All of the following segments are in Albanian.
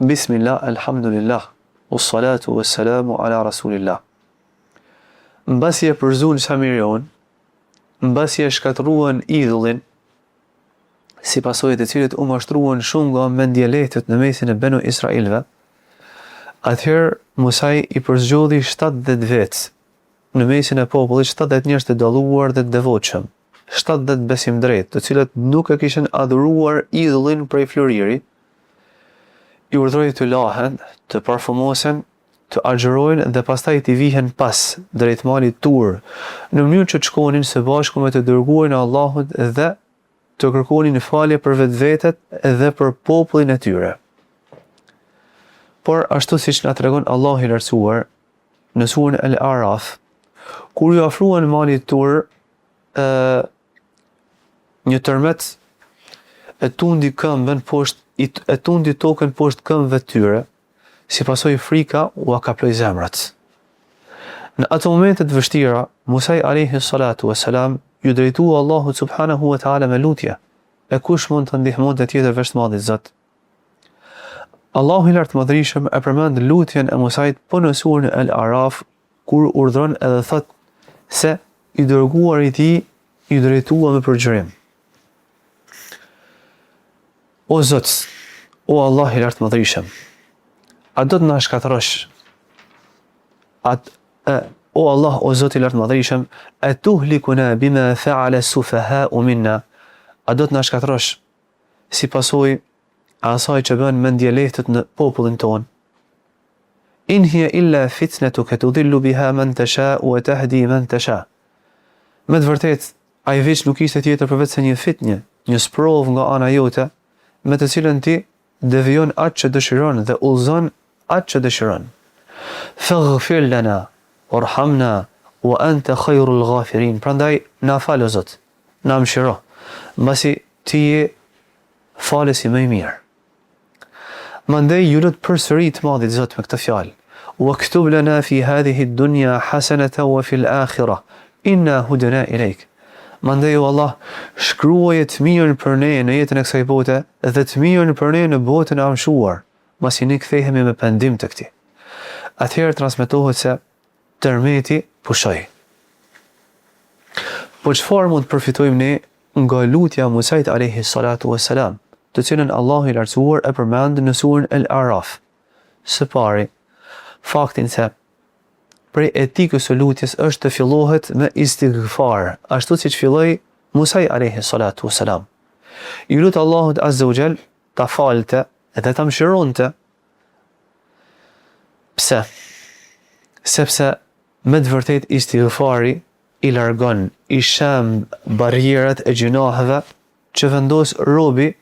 Bismillah, alhamdulillah, ussalatu wassalamu ala rasulillah. Mbasi e përzun Samirion, mbasi e shkatruan idhullin, si pasojë të cilët u mashtruan shumë nga mendjelehtet në mesin e Benu Israilve, atëherë Musaj i përzgjodhi 70 vetë në mesin e popullit, 70 njerëz të dalluar dhe të devotshëm, 70 besimdrejt, të cilët nuk e kishin adhuruar idhullin prej floriri, i urdhroi të lahen, të parfumosen, të agjërojnë dhe pastaj të vihen pas drejt malit Tur, në mënyrë që të shkonin së bashku me të dërguarin e Allahut dhe të kërkonin falje për vetvetet dhe për popullin e tyre. Por ashtu siç na tregon Allahu i lartësuar në surën Al-Araf, kur ju afruan malit Tur, një tërmet e tundi këmbën poshtë, e tundi tokën poshtë këmbëve të tyre, si pasojë frika u akaploi zemrat. Në ato momente të vështira, Musaj alayhi salatu wassalam ju drejtua Allahut subhanahu wa taala me lutje. E kush mund të ndihmonte tjetër veç Madhit Zot? Allahu i lartë madhërisëm e përmend lutjen e Musajt po në surën Al-Araf, kur urdhron edhe thot se i dërguari i tij i drejtua me përgjërim. O Zot, o Allah i lartë madhërisëm, a do të na shkatërrosh? O Allah, o Zot i lartë madhërisëm, a tuhlikuna bima fa'ala sufaha'u minna? A do të na shkatërrosh si pasojë asaj që bën mendjelehtet në popullin ton? In hiya illa fitnatuka tudhillu biha man tasha'u wa tahdi man tasha'. Me të vërtetë, ai veç nuk ishte tjetër përveç se një fitnje, një sprovë nga ana jote, me të cilën ti devijon atë që dëshiron dhe udhëzon atë që dëshiron. Faghfir lana warhamna wa anta khairul ghafirin. Prandaj na fal o Zot, na mëshiro, mbasi ti je falësi më i mirë. Mandej ju lut përsëri të Madhit Zot me këtë fjalë. Waktub lana fi hadhihi ad-dunya hasanatan wa fil akhirah inna hudna ilayk. Mandej o Allah, shkruaje të mirën për ne në jetën e kësaj bote dhe të mirën për ne në botën e amshuar, masi ne kthehemi me pendim të këtij. Atëherë transmetohet se tërmeti pushoi. Po çfarë mund të përfitojmë ne nga lutja e Musajt alayhi salatu wassalam, të cilën Allahu i lartësuar e përmend në surën Al-Araf? Së pari, faktin se prej etikës së lutjes është të fillohet me istighfar, ashtu siç filloi Musaj alayhi salatu wassalam. I lut Allahut azza wa jall ta falte dhe ta mëshironte. Pse? Sepse me të vërtet istighfari i largon, i shemb barrierat e gjunaheve që vendos robi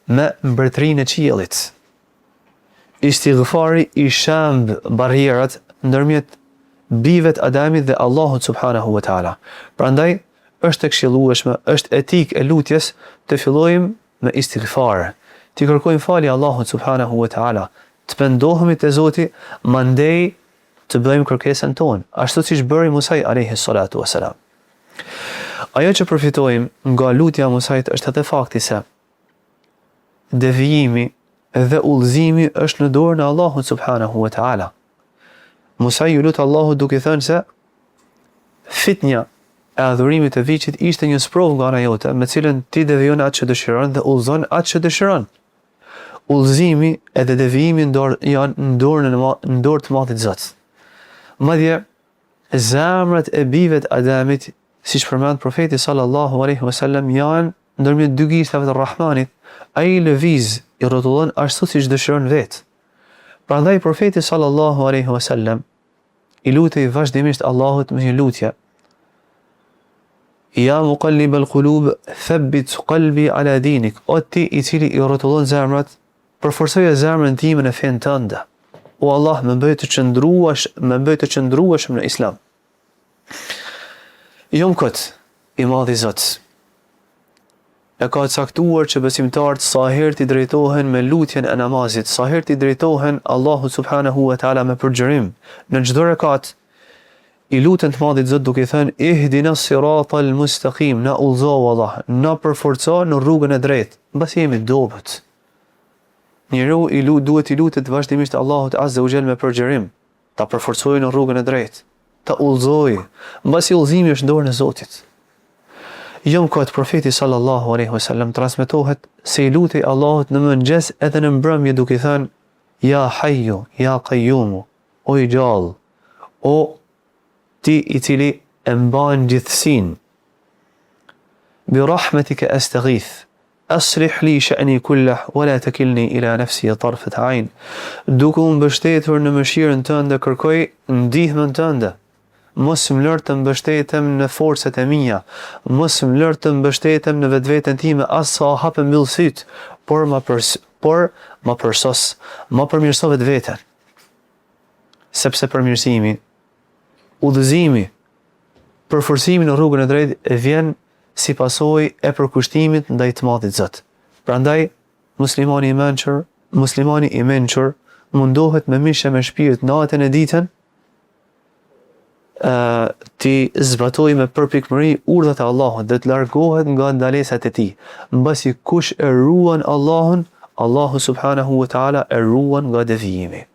me mbretërinë e qiellit. Istighfari i shemb barrierat ndërmjet bijve të Adamit dhe Allahut subhanahu wa taala. Prandaj është e këshillueshme, është etik e lutjes të fillojmë me istighfar, të kërkojmë falje Allahut subhanahu wa taala, të pendohemi te Zoti, mandej të bëjmë kërkesën tonë, ashtu siç bëri Musaj alayhi salatu wassalam. Ajo që përfitojmë nga lutja e Musajt është edhe fakti se devijimi dhe udhëzimi është në dorën e Allahut subhanahu wa taala. Musaj ju lut Allahut duke thënë se fitnja e adhurimit të viçit ishte një sprovë nga ana jote, me cilën ti devijon atë që dëshiron dhe udhëzon atë që dëshiron. Udhëzimi edhe devijimi janë në dorë të Madhit Zot. Madje zemrat e bijve të Adamit, siç përmend profeti sallallahu alaihi wasallam, janë ndërmjet dy gishtave të Rahmanit. Ai lëviz, i rrotullon ashtu siç dëshiron vetë. Prandaj profeti sallallahu alaihi wasallam i lutej vazhdimisht Allahut me një lutje: Ja muqallib al-qulub, thabbit qalbi ala dinik. O ti i cili i rrotullon zemrat, përforcoje zemrën time në fen tënde. O Allah, më bëj të qëndrueshëm në Islam. Jo më kot, i Madhi Zot e ka caktuar që besimtarët sa herë t'i drejtohen me lutjen e namazit, sa herë t'i drejtohen Allahu subhanahu wa taala me përgjërim, në çdo rekat i luten të Madhit Zot duke thënë ihdina siratal mustaqim, na udhëzo Allah, na përforco në rrugën e drejtë, mbasi jemi dobët. njeriu duhet i lutet vazhdimisht Allahut Azza wa Jall me përgjërim, ta përforcojë në rrugën e drejtë, ta udhëzojë, mbasi udhëzimi është në dorën e Zotit. Jo kot profeti sallallahu alaihi wasallam transmetohet se i lutej Allahut në mëngjes edhe në mbrëmje duke thënë ja hayyu ya qayyum, o i gjallë, o ti i cili e mban gjithësinë, bi rahmetika astaghith, aslih li sha'ni kullah wala takilni ila nafsi tarfat ayn, duke u mbështetur në mëshirën tënde kërkoj ndihmën tënde, mos më lër të mbështetem në forcat e mia, mos më lër të mbështetem në vetveten time as sa hapë mbyll syt, por ma përsos, ma përmirëso vetveten. Sepse përmirësimi, udhëzimi, përforcimi në rrugën e drejtë vjen si pasojë e përkushtimit ndaj të Madhit Zot. Prandaj muslimani i mençur mundohet me mishë me shpirt natën e ditën ti zbatoj me përpikmëri urdhat e Allahut dhe të largohet nga ndalesat e tij. Mbasi kush e ruan Allahun, Allahu subhanahu wa taala e ruan nga devijimi.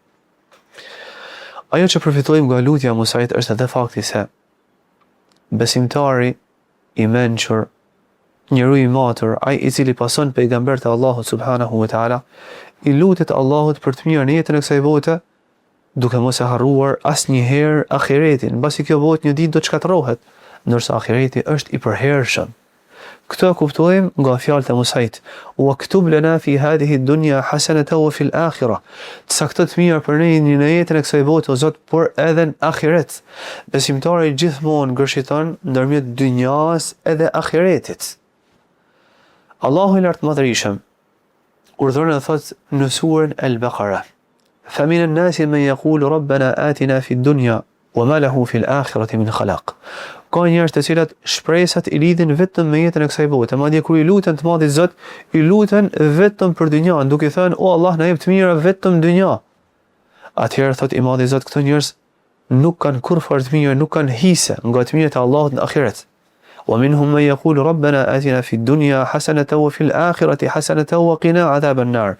Ajo që përfitojmë nga lutja e Musait është edhe fakti se besimtari i mençur, njeriu i matur, ai i cili pason pejgambert e Allahut subhanahu wa taala, i lutet Allahut për të mirën e jetën e kësaj bote, duke mos e harruar asnjëherë ahiretin, mbasi kjo botë një ditë do të shkatërrohet, ndërsa ahireti është i përhershëm. Këtë kuptojmë nga fjalët e Musait, wa ktub lana fi hadhihi ad-dunya hasanatan wa fi al-akhirah. Të saktot mirë për ne në jetën e kësaj bote o Zot, por edhe në ahiret. Besimtari gjithmonë gërshiton ndërmjet dynjas edhe ahiretit. Allahu i lartë madhërisëm urdhëron të thotë në surën Al-Baqara: فَمِنَ النَّاسِ مَنْ يَقُولُ رَبَّنَا آتِنَا فِي الدُّنْيَا وَمَا لَهُ فِي الْآخِرَةِ مِنْ خَلَاقٍ. Ka njerëz të cilat shpresat i lidhin vetëm me jetën e kësaj bote, madje kur i luten të Madhit Zot, i luten vetëm për dynjan, duke thënë o Allah na jep të mira vetëm dynja. Atëherë thot i Madhi Zot, këto njerëz nuk kanë kurrë të mirë, nuk kanë hise nga të mirat e Allahut në ahiret. ومنهم من يقول ربنا آتنا في الدنيا حسنة وفي الآخرة حسنة وقنا عذاب النار.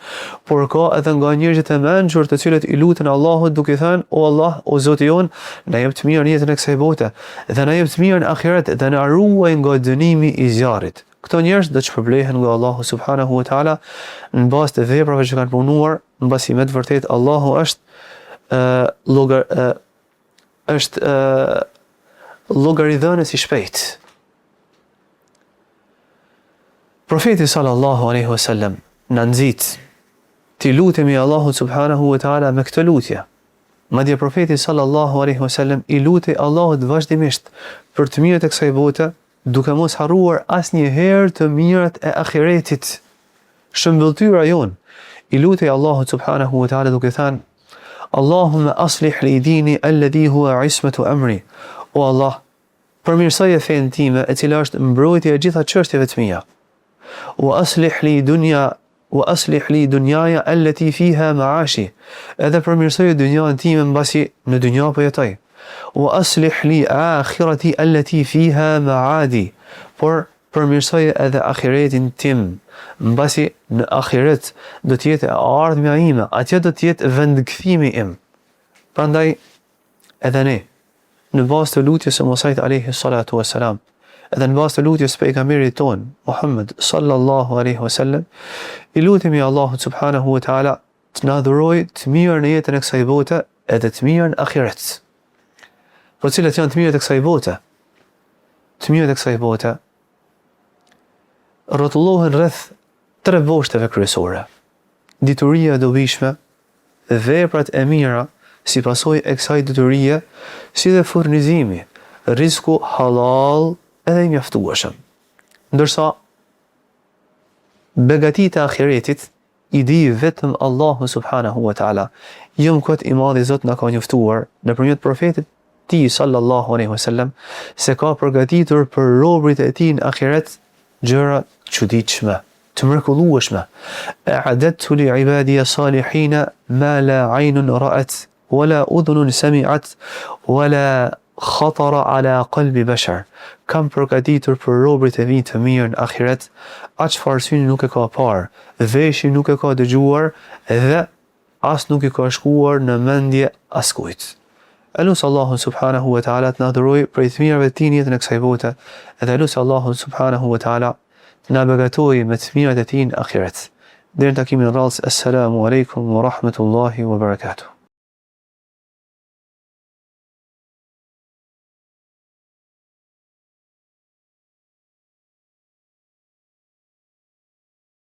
Por ka edhe nga njerëzit e mençur të cilët i luten Allahut duke thënë o Allah, o Zoti jon, na jep të mirën jetën e kësaj bote dhe na jep të mirën ahiret dhe na ruaj nga dënimi i zjarrit. Këto njerëz do të shpërblehen nga Allahu subhanahu wa taala në bazë të veprave që kanë punuar, mbasi me të vërtetë Allahu është llogaridhënës i shpejt. Profeti sallallahu alaihi wasallam na nxit të lutemi Allahut subhanahu wa taala me këtë lutje. Madje profeti sallallahu alaihi wasallam i lutej Allahut vazhdimisht për të mirët e kësaj bote, duke mos harruar asnjëherë të mirat e ahiretit. Shëmbëltyra jon, i lutej Allahut subhanahu wa taala duke thënë: Allahumma aslih li dini alladhi huwa ismatu amri. O Allah, përmirësoje fenë time e cila është mbrojtja e gjitha çështjeve të mia. وأصلح لي دنياي التي فيها معاشي. Edhe përmirësoje dynjan time mbasi në dynja po jetoj. وأصلح لي آخرتي التي فيها معادي. Por përmirësoje edhe ahiretin tim, mbasi në ahiret do të jetë ardhmja ime, atje do të jetë vendkthimi im. Prandaj edhe ne në bazë të lutjes së Musait alayhi salatu wassalam, edhe në bazë të lutjes pejgamberit ton Muhammed sallallahu alaihi wasallam, i lutemi Allahut subhanahu wa taala të na dhurojë të mirën në jetën e kësaj bote edhe të mirën ahiret. Po cilat janë të mirët e kësaj bote? Të mirët e kësaj bote rrotullohen rreth 3 boshteve kryesore: dituria e dobishme, veprat e mira si pasojë e kësaj diturie, si dhe furnizimi, rizku halal edhe i mjaftueshëm. Ndërsa begatit e ahiretit i di vetëm Allahu subhanahu wa taala. Jëm kot i Madhi Zot na ka njoftuar nëpërmjet profetit tij sallallahu alaihi wasallam se ka përgatitur për robërit e tij në ahiret gjëra çuditshme, të mrekullueshme. A'adatu li ibadiy salihin ma la 'aynun ra'at wala udhunun sami'at wala khatara ala qalbi bashar, kam përgatitur për robërit e mi të mirë në ahiret, aq çfarë syni nuk e ka parë, veshi nuk e ka dëgjuar dhe as nuk i ka shkuar në mendje askujt. Elusë Allahun subhanahu wa ta'ala të na dhuroj për të mirëve të tij në jetën e kësaj bote, edhe elusë Allahun subhanahu wa ta'ala të na begatoj me të mirat e tij në ahiret. Deri në takimin e radhës, assalamu alaikum wa rahmatullahi wa barakatuh.